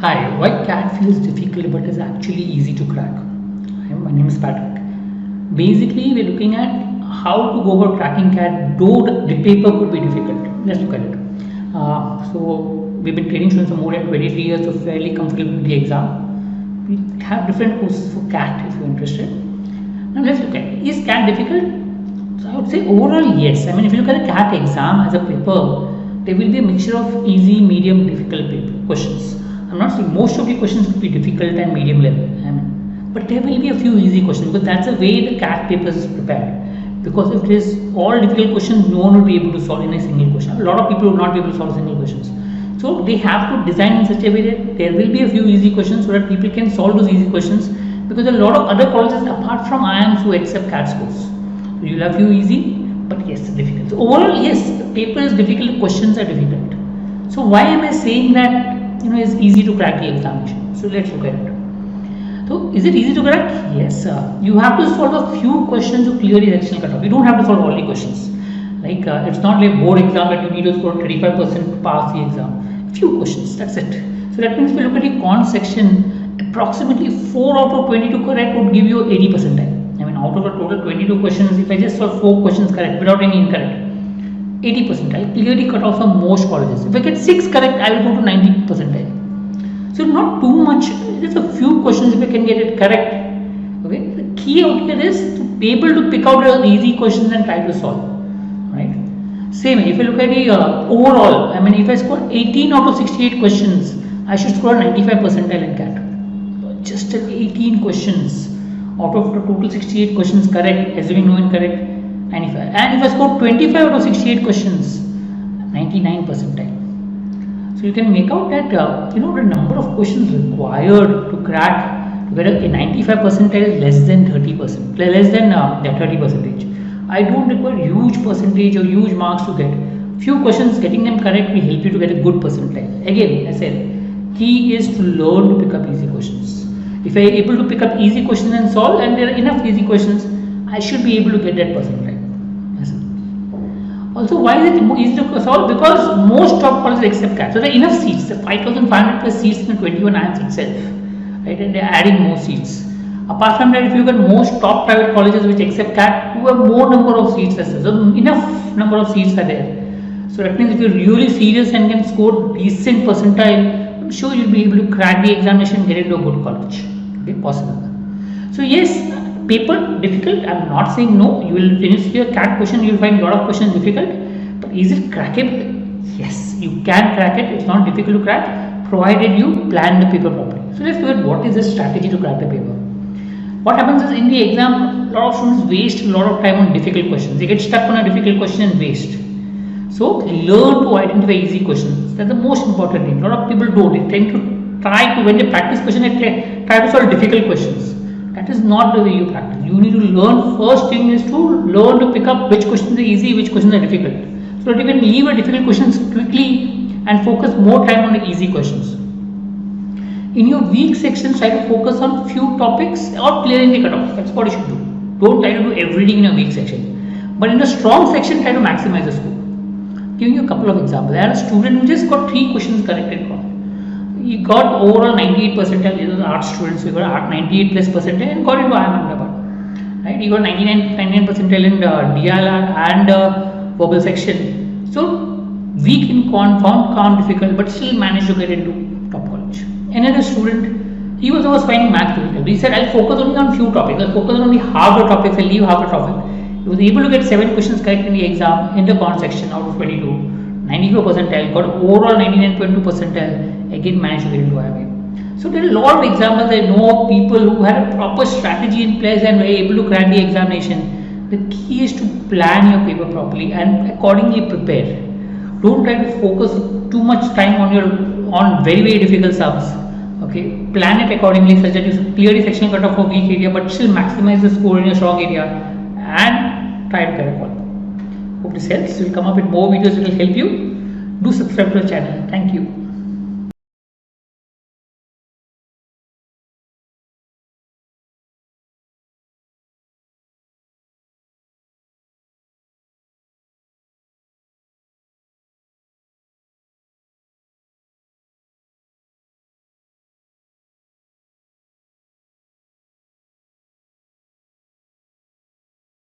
Hi, why CAT feels difficult but is actually easy to crack? Hi, my name is Patrick. Basically, we're looking at how to go about cracking CAT, though the paper could be difficult. Let's look at it. So, we've been training students for more than 23 years, so fairly comfortable with the exam. We have different courses for CAT if you're interested. Now, let's look at it. Is CAT difficult? So, I would say overall, yes. I mean, if you look at a CAT exam as a paper, there will be a mixture of easy, medium, difficult questions. I'm not saying most of the questions will be difficult and medium level, but there will be a few easy questions because that's the way the CAT paper is prepared. Because if it is all difficult questions, no one will be able to solve in a single question. A lot of people will not be able to solve single questions. So they have to design in such a way that there will be a few easy questions so that people can solve those easy questions, because a lot of other colleges apart from IIMs who accept CAT scores. So you will have few easy, but yes, difficult. So overall, yes, the paper is difficult, questions are difficult. So why am I saying that it's easy to crack the examination? So let's look at it. So is it easy to crack? Yes. You have to solve a few questions to clear the sectional cutoff. You don't have to solve all the questions. Like it's not like board exam that you need to score 35% to pass the exam. Few questions, that's it. So that means if you look at the con section, approximately 4 out of 22 correct would give you 80 percentile. I mean, out of the total 22 questions, if I just solve 4 questions correct without any incorrect, 80 percentile, clearly cut off from most colleges. If I get 6 correct, I will go to 90 percentile. So not too much, just a few questions if I can get it correct. Okay, the key out here is to be able to pick out the easy questions and try to solve. Right. Same, if you look at the overall, I mean, if I score 18 out of 68 questions, I should score 95 percentile in CAT. Just 18 questions out of the total 68 questions correct, assuming no incorrect. And if I score 25 out of 68 questions, 99 percentile. So you can make out that the number of questions required to crack, whether a 95 percentile is less than 30%, less than 30 percentage. I don't require huge percentage or huge marks to get. Few questions, getting them correct will help you to get a good percentile. Again, I said, key is to learn to pick up easy questions. If I am able to pick up easy questions and solve, and there are enough easy questions, I should be able to get that percentile. Also, why is it easy to solve? Because most top colleges accept CAT. So there are enough seats, the 5,500 plus seats in the 21 IIMs itself, right? And they are adding more seats. Apart from that, if you look at most top private colleges which accept CAT, you have more number of seats as well. So enough number of seats are there. So that means if you're really serious and can score decent percentile, I'm sure you'll be able to crack the examination and get into a good college. Okay, possible. So yes, paper difficult. I'm not saying no. You will finish your CAT question, you will find a lot of questions difficult. But is it crackable? Yes, you can crack it. It's not difficult to crack, provided you plan the paper properly. So let's look at what is the strategy to crack the paper. What happens is in the exam, a lot of students waste a lot of time on difficult questions. They get stuck on a difficult question and waste. So learn to identify easy questions. That's the most important thing. A lot of people don't. They tend to try to, when they practice questions, they try to solve difficult questions. That is not the way you practice. You need to learn. First thing is to learn to pick up which questions are easy, which questions are difficult. So that you can leave a difficult questions quickly and focus more time on the easy questions. In your weak sections, try to focus on few topics or clearing the cutoff. That's what you should do. Don't try to do everything in a weak section. But in a strong section, try to maximize the score. Giving you a couple of examples. I had a student who just got 3 questions correct in college. He got overall 98 percentile. He was an art student, so he got 98 plus percentile and got into IIM. Right? He got 99 percentile in DLR and verbal section. So weak in found count difficult, but still managed to get into top college. Another student, he was always finding math difficult. He said, I'll focus only on few topics. I'll focus on only half the topics. I'll leave half the topic. He was able to get 7 questions correct in the exam in the con section out of 22. 94 percentile, got overall 99.2 percentile, again managed to get into IIM. So there are a lot of examples. I know people who had a proper strategy in place and were able to crack the examination. The key is to plan your paper properly and accordingly prepare. Don't try to focus too much time on very difficult sums. Okay, plan it accordingly such that you clear the sectional cutoff for weak area but still maximize the score in a strong area and try to crack all. Hope this helps. We'll come up with more videos that will help you. Do subscribe to the channel. Thank you.